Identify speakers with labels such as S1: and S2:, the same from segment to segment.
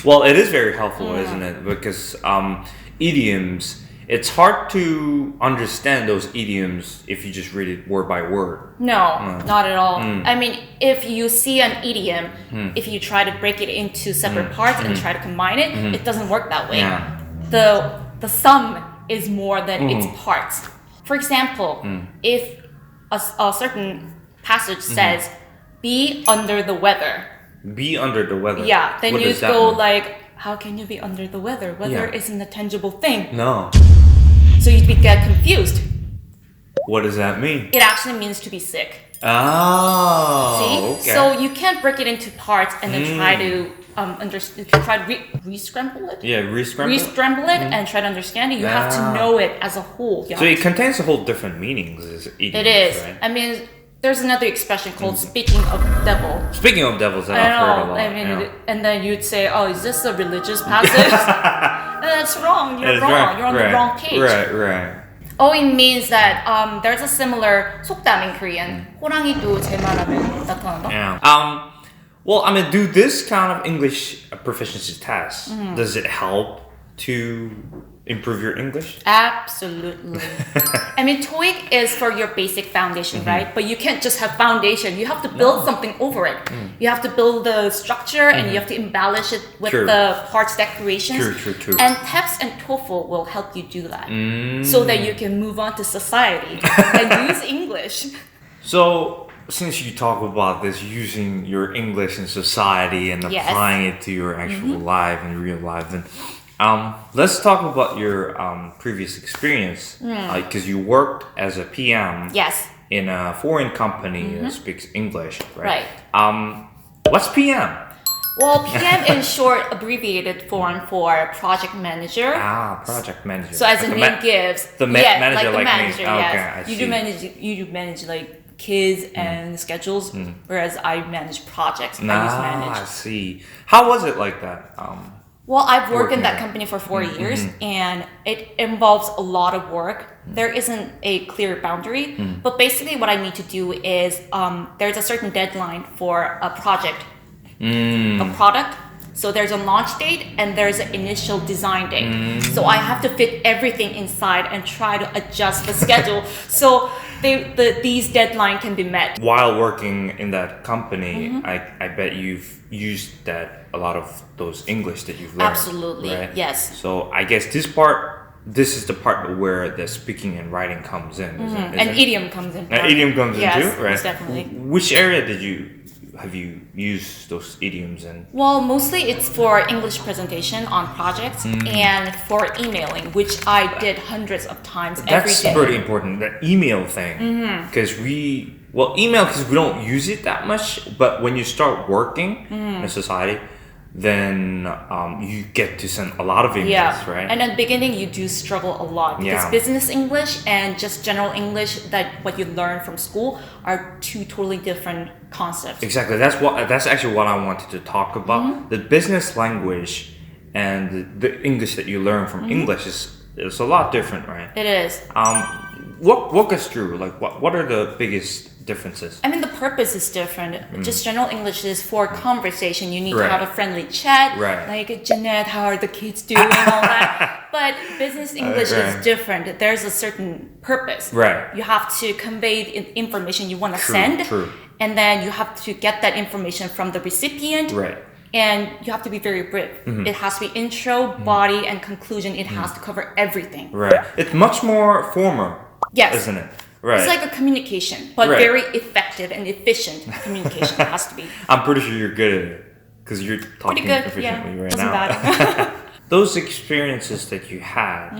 S1: Well, it is very helpful, isn't it? Because idioms, it's hard to understand those idioms if you just read it word by word.
S2: No, not at all. I mean, if you see an idiom, if you try to break it into separate parts and try to combine it, it doesn't work that way.
S1: Yeah.
S2: The sum is more than its parts. For example, if a certain passage says, be under the weather.
S1: Be under the weather.
S2: Yeah, then
S1: what
S2: you
S1: does that
S2: go
S1: mean?
S2: like, how can you be under the weather? Weather isn't a tangible thing.
S1: No.
S2: So you get confused.
S1: What does that mean?
S2: It actually means to be sick.
S1: Oh,
S2: See?
S1: okay.
S2: So you can't break it into parts and then try to re-scramble it?
S1: Yeah, re-scramble?
S2: Re-scramble it and try to understand it. You have to know it as a whole.
S1: So it contains a whole different meanings.
S2: It is.
S1: Right?
S2: I mean, there's another expression called speaking of devil.
S1: Speaking of devils, I've heard a lot.
S2: I mean, and then you'd say, oh, is this a religious passage? That's wrong. You're wrong.
S1: Right,
S2: You're on the wrong page.
S1: Right.
S2: Oh, it means that there's a similar 속담 in Korean. 호랑이도 제 말하면 나타난다.
S1: Yeah. Well, I mean, do this kind of English proficiency test, does it help to improve your English?
S2: Absolutely. I mean, TOEIC is for your basic foundation, right? But you can't just have foundation. You have to build something over it. You have to build the structure and you have to embellish it with the parts decorations.
S1: True.
S2: And TEPS and TOEFL will help you do that so that you can move on to society and use English.
S1: So, since you talk about this, using your English in society and applying it to your actual life and real life, then let's talk about your previous experience. Because you worked as a PM in a foreign company that speaks English, right? What's PM?
S2: Well, PM in short, abbreviated form for project manager.
S1: Project manager.
S2: So as the name gives,
S1: the manager,
S2: like the
S1: me.
S2: manager,
S1: Okay, I see.
S2: You manage like kids and schedules, whereas I manage projects.
S1: I see. How was it like that?
S2: Well, I've worked in that company for 4 years, and it involves a lot of work. There isn't a clear boundary, but basically what I need to do is there's a certain deadline for a project, a product. So there's a launch date and there's an initial design date. So I have to fit everything inside and try to adjust the schedule so these deadlines can be met.
S1: While working in that company, I bet you've used a lot of those English that you've learned.
S2: Absolutely,
S1: right?
S2: yes.
S1: So I guess this is the part where the speaking and writing comes in.
S2: And idiom comes in.
S1: Idiom comes in too, right?
S2: Yes, definitely.
S1: Which area have you used those idioms in?
S2: Well, mostly it's for English presentation on projects and for emailing, which I did hundreds of times every day.
S1: That's pretty important, the email thing. Because email, because we don't use it that much, but when you start working in a society, then you get to send a lot of emails, right?
S2: And at the beginning, you do struggle a lot because business English and just general English, that what you learn from school, are two totally different concepts.
S1: Exactly. That's actually what I wanted to talk about. The business language and the English that you learn from English is a lot different, right?
S2: It is.
S1: Walk us through, like what are the biggest differences?
S2: I mean, the purpose is different. Just general English is for conversation. You need to have a friendly chat. Like, Jeanette, how are the kids doing? All that. But business English is different. There's a certain purpose.
S1: Right.
S2: You have to convey information you want to send.
S1: True.
S2: And then you have to get that information from the recipient.
S1: Right.
S2: And you have to be very brief. It has to be intro, body, and conclusion. It has to cover everything.
S1: Right. It's much more formal.
S2: Yes.
S1: Isn't it? Right.
S2: It's like a communication, but very effective and efficient communication has to be.
S1: I'm pretty sure you're good at it because you're talking efficiently right now. Those experiences that you had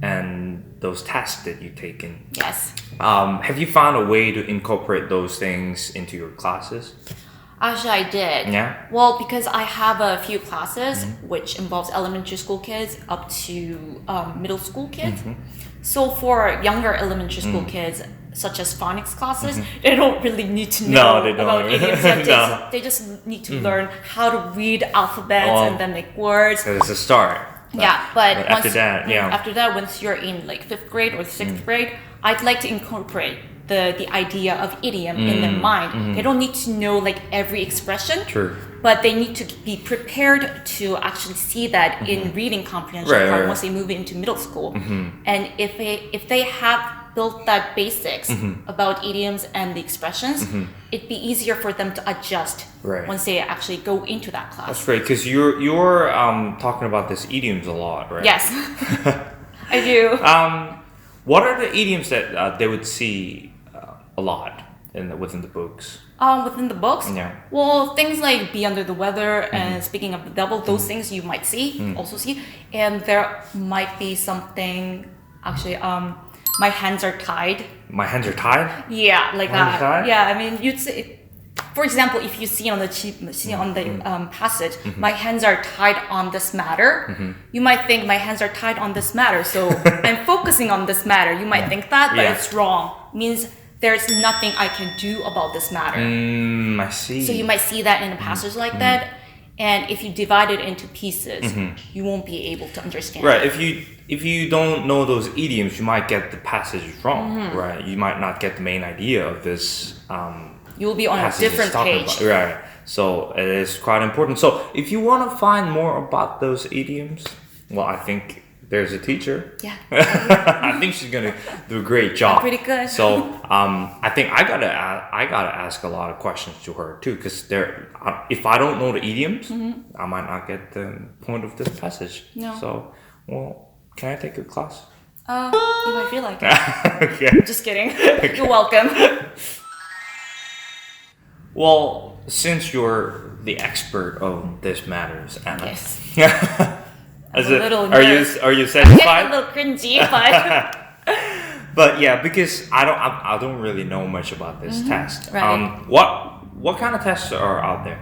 S1: and those tasks that you've taken.
S2: Yes.
S1: Have you found a way to incorporate those things into your classes?
S2: Actually, I did.
S1: Yeah?
S2: Well, because I have a few classes which involves elementary school kids up to middle school kids. So for younger elementary school kids, such as phonics classes, they don't really need to know about idioms. They just need to learn how to read alphabets and then make words.
S1: So it's a start.
S2: But after
S1: that,
S2: once you're in like 5th grade or 6th grade, I'd like to incorporate the idea of idiom in their mind. They don't need to know like every expression.
S1: True.
S2: But they need to be prepared to actually see that in reading comprehension part once they move into middle school. And if they have built that basics about idioms and the expressions, it'd be easier for them to adjust once they actually go into that class.
S1: That's great, because you're talking about this idioms a lot, right?
S2: Yes, I do.
S1: What are the idioms that they would see a lot within the books?
S2: Within the books?
S1: Yeah.
S2: Well, things like be under the weather and speaking of the devil, those things you might also see. And there might be something, actually, my hands are tied.
S1: My hands are tied?
S2: Yeah, like that.
S1: Tied?
S2: Yeah, I mean, you'd say, for example, if you see on the passage, my hands are tied on this matter, you might think my hands are tied on this matter, so I'm focusing on this matter. You might think that, but it's wrong. It means there's nothing I can do about this matter.
S1: I see.
S2: So you might see that in a passage like that, and if you divide it into pieces, you won't be able to understand.
S1: Right. If you don't know those idioms, you might get the passage wrong. Right. You might not get the main idea of this.
S2: You will be on a different page.
S1: Right. So it is quite important. So if you want to find more about those idioms, well, I think there's a teacher.
S2: Yeah.
S1: I think she's gonna do a great job.
S2: I'm pretty good.
S1: So I think I gotta ask a lot of questions to her too, because if I don't know the idioms, I might not get the point of this passage.
S2: No.
S1: So, well, can I take your class?
S2: If I feel like it.
S1: Okay.
S2: Just kidding. You're welcome.
S1: Well, since you're the expert of this matters, Anna.
S2: Yes.
S1: Are you
S2: I'm
S1: satisfied?
S2: a little cringy, but
S1: But yeah, because I don't really know much about this test.
S2: Right.
S1: What kind of tests are out there?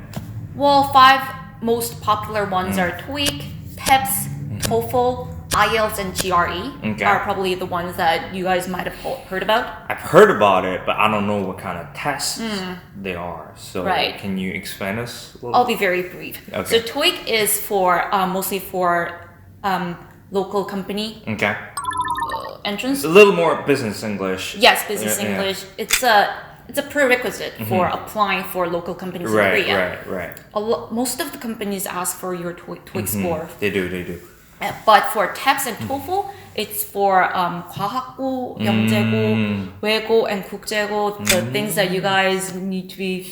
S2: well, 5 most popular ones are TOEIC, PEPS, TOEFL, IELTS, and GRE are probably the ones that you guys might have heard about.
S1: I've heard about it, but I don't know what kind of tests they are. So can you explain us a little?
S2: I'll be very brief.
S1: Okay.
S2: So TOEIC is for mostly for local company entrance.
S1: A little more business English.
S2: Yes, business English. It's a prerequisite for applying for local companies in Korea.
S1: Right.
S2: Most of the companies ask for your TOEIC score.
S1: They do.
S2: But for TEPS and TOEFL, it's for 과학고, 영재고, 외고, and 국제고, the things that you guys need to be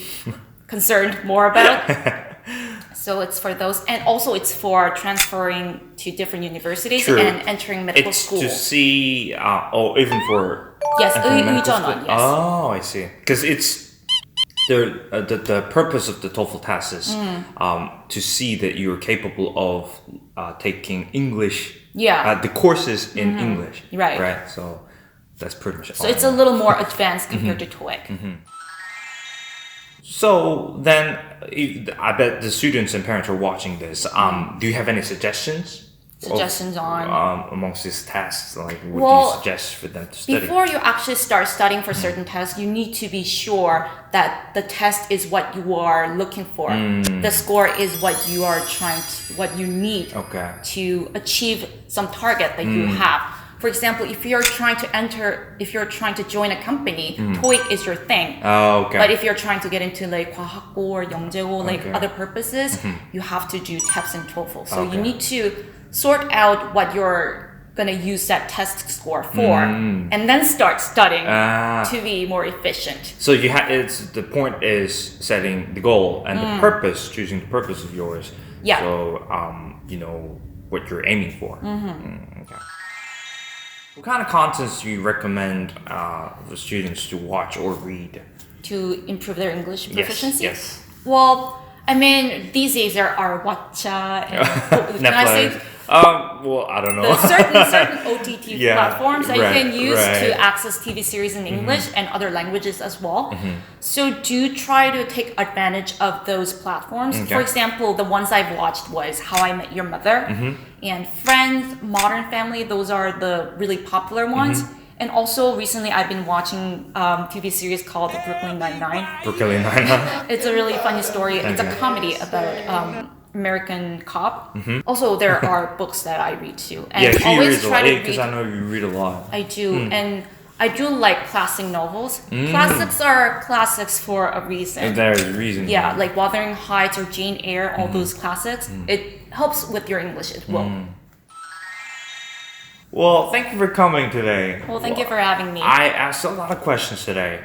S2: concerned more about. So it's for those, and also it's for transferring to different universities and entering medical school.
S1: It's to see, even for
S2: 의전원, yes.
S1: Oh, I see. Because it's the purpose of the TOEFL test is to see that you are capable of taking English. The courses in English. Right. So that's pretty much.
S2: So it's a little more advanced compared to TOEIC.
S1: So then, I bet the students and parents are watching this. Do you have any suggestions?
S2: On
S1: amongst these tests, like what do you suggest for them to study?
S2: Before you actually start studying for certain tests, you need to be sure that the test is what you are looking for. The score is what you need to achieve some target that you have. For example, if you're trying to join a company, TOEIC is your thing. But if you're trying to get into like 과학고 or 영재고, like other purposes, you have to do TEPS and TOEFL. So you need to sort out what you're going to use that test score for, and then start studying to be more efficient.
S1: So the point is setting the goal and the purpose, choosing the purpose of yours.
S2: Yeah.
S1: So you know what you're aiming for. Okay. What kind of contents do you recommend for students to watch or read
S2: to improve their English proficiency?
S1: Yes.
S2: Well, I mean, these days there are WatCha and can I say?
S1: Well, I don't know.
S2: Certain OTT platforms that you can use to access TV series in English and other languages as well. So do try to take advantage of those platforms. For example, the ones I've watched was How I Met Your Mother and Friends, Modern Family. Those are the really popular ones. And also recently I've been watching TV series called Brooklyn Nine-Nine.
S1: Brooklyn Nine-Nine.
S2: It's a really funny story. It's a comedy about American cop. Also, there are books that I read too. And
S1: she
S2: always
S1: reads a
S2: try
S1: lot
S2: to
S1: because I know you read a lot.
S2: I do. And I do like classic novels. Classics are classics for a reason.
S1: And there's a reason.
S2: Yeah, like Wuthering Heights or Jane Eyre, all those classics. It helps with your English as well.
S1: Well, thank you for coming today.
S2: Well, thank you for having me.
S1: I asked a lot of questions today.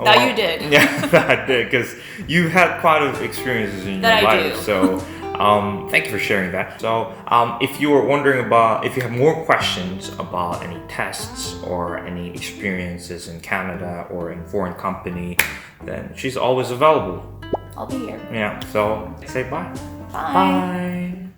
S2: That you did.
S1: Yeah, that I did, because you had quite a experiences in your life. So, thank you for sharing that. So, if you were wondering about, if you have more questions about any tests or any experiences in Canada or in foreign company, then she's always available.
S2: I'll be here.
S1: Yeah, so say bye.
S2: Bye.
S1: Bye.